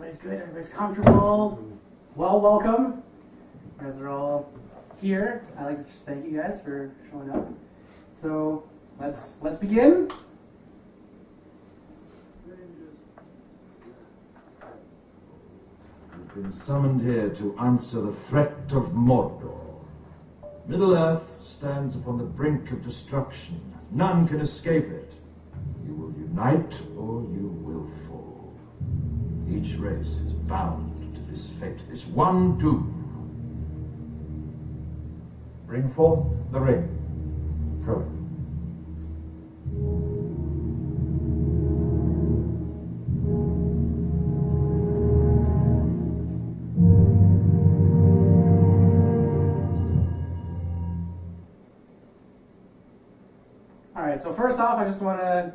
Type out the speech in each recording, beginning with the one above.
Everybody's good, everybody's comfortable. Well, welcome. You guys are all here. I'd like to just thank you guys for showing up. So let's begin. You've been summoned here to answer the threat of Mordor. Middle-earth stands upon the brink of destruction. None can escape it. You will unite or you will fall. Each race is bound to this fate, this one doom. Bring forth the ring. Throw it. Alright, so first off, I just want to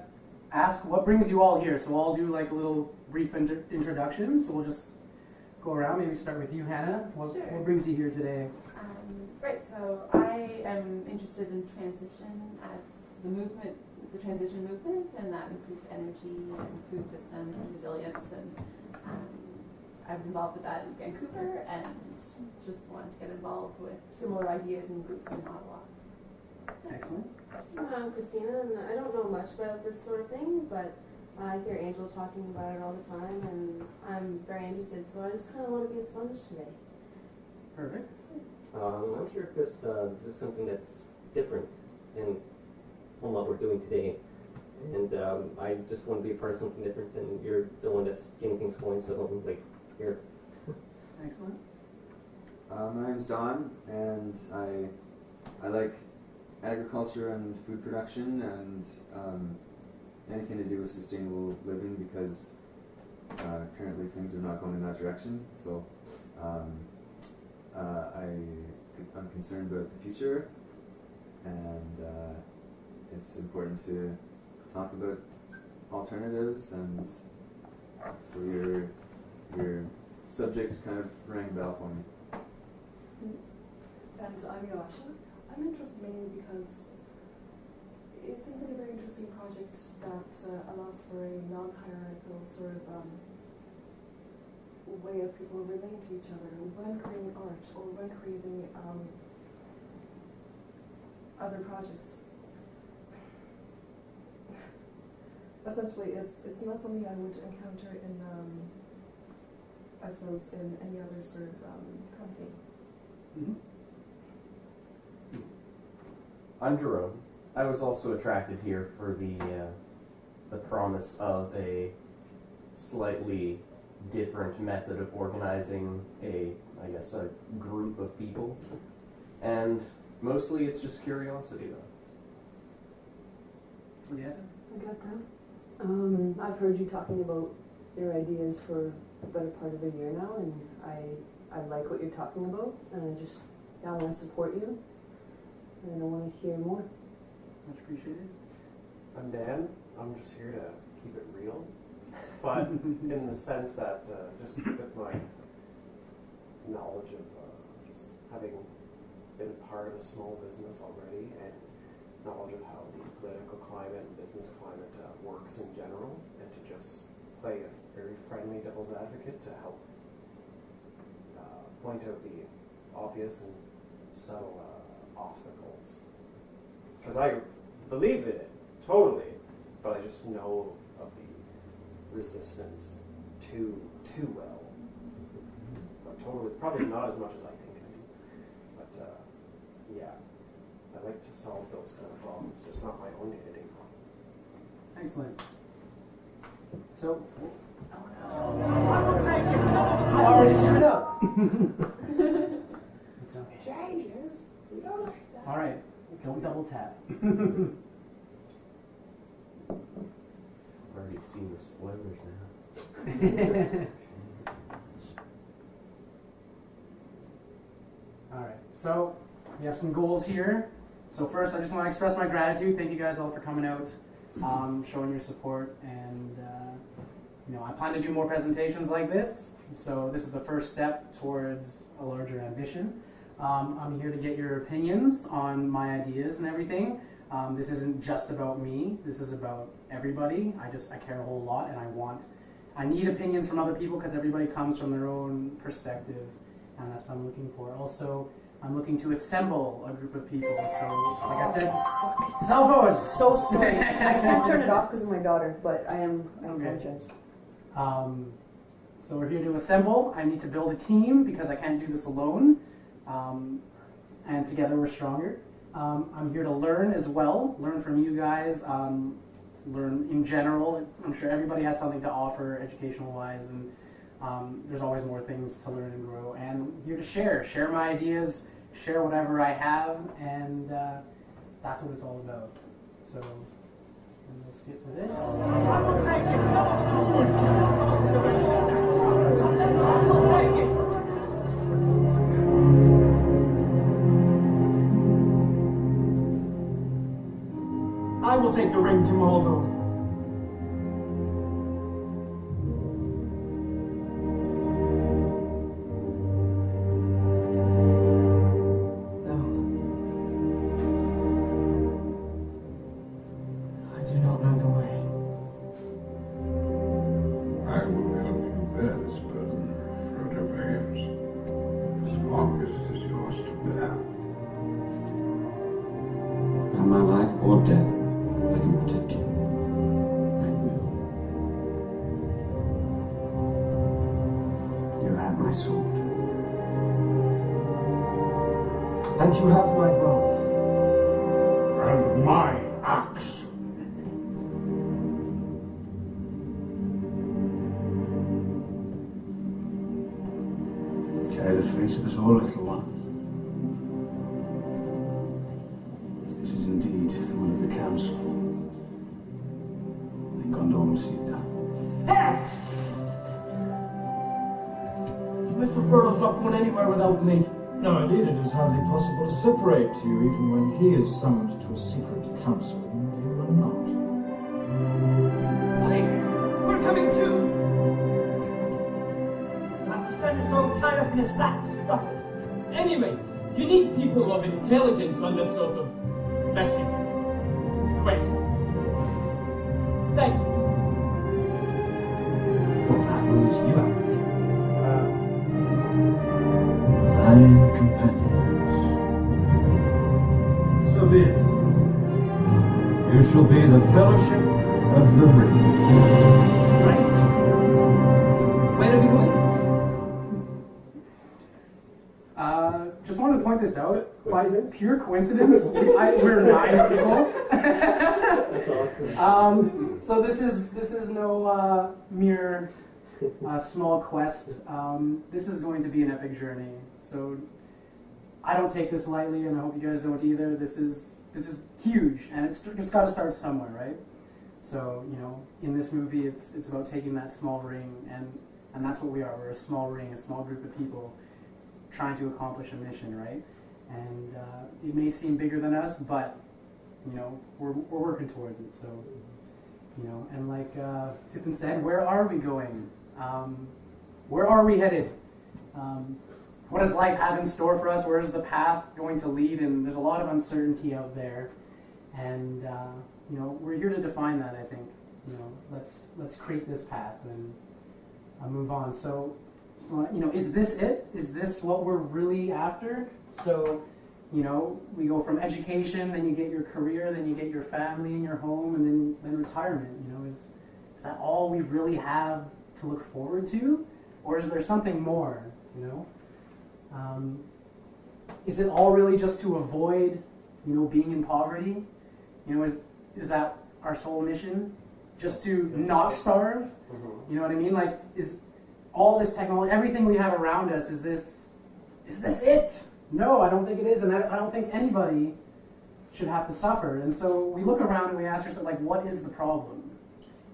ask what brings you all here. So I'll do like a little brief introduction. So we'll just go around. Maybe start with you, Hannah. What brings you here today? Right, so I am interested in transition as the transition movement, and that includes energy and food systems and resilience. And I was involved with that in Vancouver, and just wanted to get involved with similar ideas and groups in Ottawa. Excellent. I'm Christina, and I don't know much about this sort of thing, but I hear Angel talking about it all the time, and I'm very interested, so I just kind of want to be a sponge today. Perfect. I'm here because this is something that's different from what we're doing today, and I just want to be a part of something different, and you're the one that's getting things going, so I'm like, here. Excellent. My name's Don, and I like agriculture and food production and anything to do with sustainable living, because currently things are not going in that direction. So I'm concerned about the future, and it's important to talk about alternatives, and so your subject kind of rang a bell for me. And I'm Yoasha. I'm interested mainly because it seems like a very interesting project that allows for a non-hierarchical sort of way of people relating to each other when creating art or when creating other projects. Essentially, it's not something I would encounter in, I suppose, in any other sort of company. Mm-hmm. I'm Jerome. I was also attracted here for the promise of a slightly different method of organizing a group of people, and mostly it's just curiosity, though. What do you have? I got that. I've heard you talking about your ideas for a better part of a year now, and I like what you're talking about, and I want to support you, and I want to hear more. Much appreciated. I'm Dan. I'm just here to keep it real, but in the sense that just with my knowledge of just having been a part of a small business already, and knowledge of how the political climate and business climate works in general, and to just play a very friendly devil's advocate to help point out the obvious and subtle obstacles. Because I believe in it, totally, but I just know of the resistance too well. But totally, probably not as much as I think I do. But yeah, I like to solve those kind of problems, just not my own day-to-day problems. Excellent. So, I already screwed up. It's okay. Changes. We don't like that. All right, don't double tap. I've already seen the spoilers now. All right, so we have some goals here. So first, I just want to express my gratitude. Thank you guys all for coming out, showing your support, and I plan to do more presentations like this. So this is the first step towards a larger ambition. I'm here to get your opinions on my ideas and everything. This isn't just about me. This is about everybody. I care a whole lot, and I want I need opinions from other people because everybody comes from their own perspective, and that's what I'm looking for. Also, I'm looking to assemble a group of people. So, like I said, cell phones. So sorry. I can't turn it off because of my daughter, but I apologize. So we're here to assemble. I need to build a team because I can't do this alone. And together we're stronger. I'm here to learn as well, learn from you guys, learn in general. I'm sure everybody has something to offer educational-wise, and there's always more things to learn and grow. And I'm here to share my ideas, share whatever I have, and that's what it's all about. So, and let's get to this. I will take the ring to Mordor. No. I do not know the way. I will help you bear this burden, Frodo Baggins, as long as it is yours to bear. By my life or death, I can protect you. I will. You have my sword. And you have my bow. And my axe. Carry the face of us all, little one. If this is indeed the will of the council, then Gondor will see it done. Mr. Frodo's not going anywhere without me. No, indeed, it is hardly possible to separate you, even when he is summoned to a secret council, and you are not. Wait! We're coming too! Not to send us all tied up in a sack to stuff it. Anyway, you need people of intelligence on this sort of mission. Quest. Thank you. Well, that rules you out. 9 companions. So be it. You shall be the Fellowship of the Ring. Right. Where are we going? Just wanted to point this out. By pure coincidence, we're 9 people. That's awesome. So this is no mere small quest. This is going to be an epic journey. So I don't take this lightly, and I hope you guys don't either. This is huge, and it's got to start somewhere, right? So in this movie, it's about taking that small ring, and that's what we are. We're a small ring, a small group of people trying to accomplish a mission, right? And it may seem bigger than us, but we're working towards it. So and like Pippin said, where are we going? Where are we headed? What does life have in store for us? Where is the path going to lead? And there's a lot of uncertainty out there, and we're here to define that. I think let's create this path and move on. So is this it? Is this what we're really after? So we go from education, then you get your career, then you get your family and your home, and then retirement. Is that all we really have to look forward to, or is there something more? Is it all really just to avoid, being in poverty? Is that our sole mission? Just to not starve? You know what I mean? Like, is all this technology, everything we have around us, is this it? No, I don't think it is, and I don't think anybody should have to suffer. And so we look around and we ask ourselves, like, what is the problem?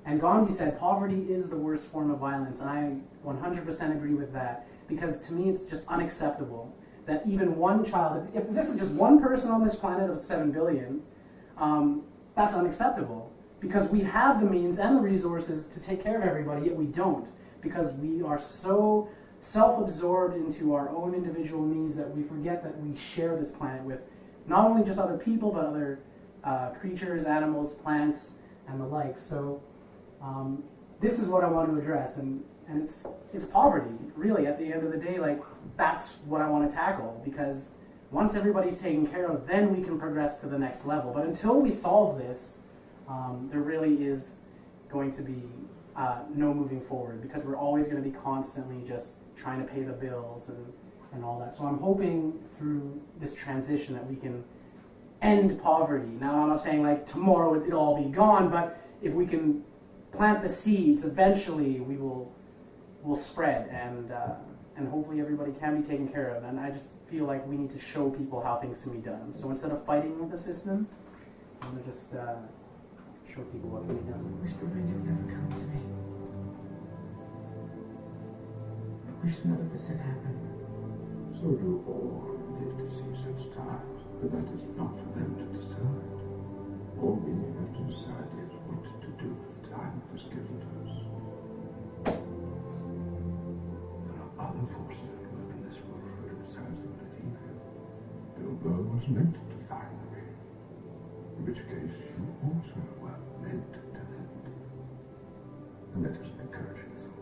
And Gandhi said, poverty is the worst form of violence, and I 100% agree with that, because to me it's just unacceptable that even one child, if this is just one person on this planet of 7 billion, that's unacceptable, because we have the means and the resources to take care of everybody, yet we don't, because we are so self-absorbed into our own individual needs that we forget that we share this planet with not only just other people, but other creatures, animals, plants, and the like. So this is what I want to address, and it's poverty, really, at the end of the day. Like, that's what I want to tackle, because once everybody's taken care of, then we can progress to the next level. But until we solve this, there really is going to be no moving forward, because we're always going to be constantly just trying to pay the bills and all that. So I'm hoping through this transition that we can end poverty. Now, I'm not saying like tomorrow it'll all be gone, but if we can plant the seeds, eventually we'll spread, and hopefully everybody can be taken care of. And I just feel like we need to show people how things can be done. So instead of fighting with the system, I'm going to just show people what can be done. I wish the rain had never come to me. I wish none of this had happened. So do all who live to see such times, but that is not for them to decide. All we have to decide is what to do with the time that is given to us. There are other forces at work in this world, Frodo, besides the good evil. Bilbo was meant to find the ring, in which case you also were meant to have it. And that is an encouraging thought.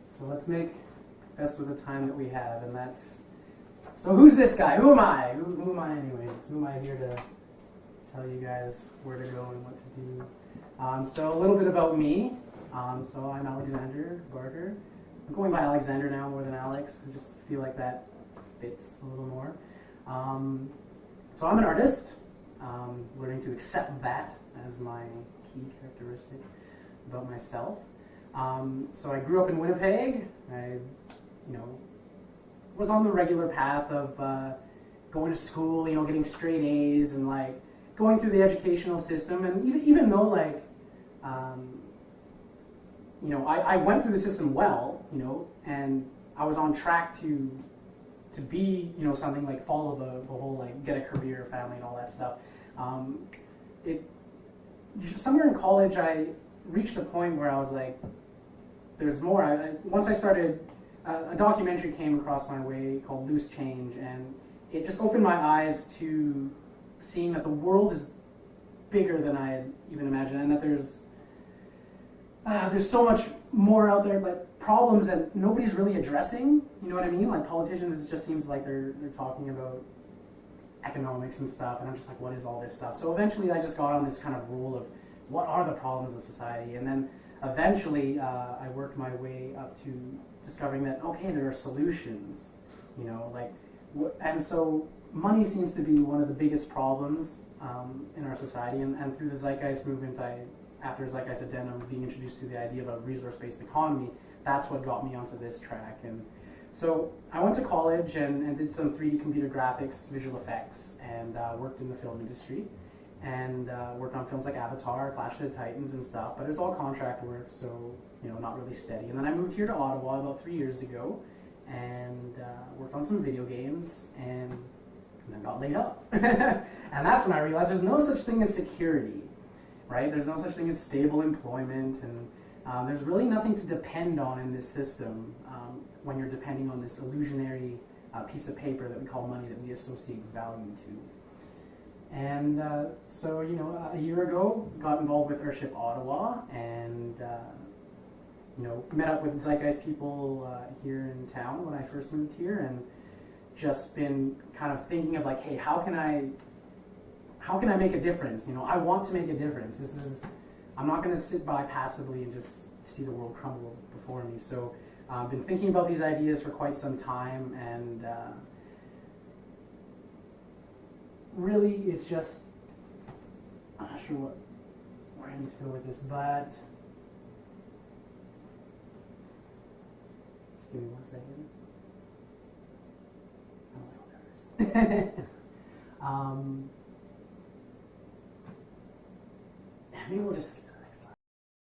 So let's make best with the time that we have, and that's... So who's this guy? Who am I? Who am I anyways? Who am I here to tell you guys where to go and what to do? So a little bit about me. So I'm Alexander Barker. I'm going by Alexander now more than Alex. I just feel like that fits a little more. So I'm an artist. Learning to accept that as my key characteristic about myself. So I grew up in Winnipeg. I, was on the regular path of going to school, getting straight A's and like going through the educational system. And even though I went through the system well, and I was on track to be, something like follow the whole like get a career, family, and all that stuff. Somewhere in college, I reached a point where I was like, there's more. Once I started, a documentary came across my way called Loose Change, and it just opened my eyes to seeing that the world is bigger than I had even imagined, and that there's so much more out there, like problems that nobody's really addressing. You know what I mean? Like politicians, it just seems like they're talking about economics and stuff, and I'm just like, what is all this stuff? So eventually I just got on this kind of rule of what are the problems of society, and then eventually I worked my way up to discovering that, okay, there are solutions, and so money seems to be one of the biggest problems in our society, and through the Zeitgeist movement, after Zeitgeist Addendum, being introduced to the idea of a resource-based economy, that's what got me onto this track. And so I went to college and did some 3D computer graphics, visual effects, and worked in the film industry, and worked on films like Avatar, Clash of the Titans and stuff, but it was all contract work, so not really steady. And then I moved here to Ottawa about 3 years ago, and worked on some video games, and then got laid off. And that's when I realized there's no such thing as security, right? There's no such thing as stable employment, and there's really nothing to depend on in this system when you're depending on this illusionary piece of paper that we call money that we associate value to. And so, a year ago, got involved with Earthship Ottawa, and met up with Zeitgeist people here in town when I first moved here, and just been kind of thinking of like, hey, how can I make a difference? I want to make a difference. I'm not going to sit by passively and just see the world crumble before me. So I've been thinking about these ideas for quite some time, and really it's just, I'm not sure where I need to go with this, but just give me 1 second. I'm a little nervous. Maybe we'll just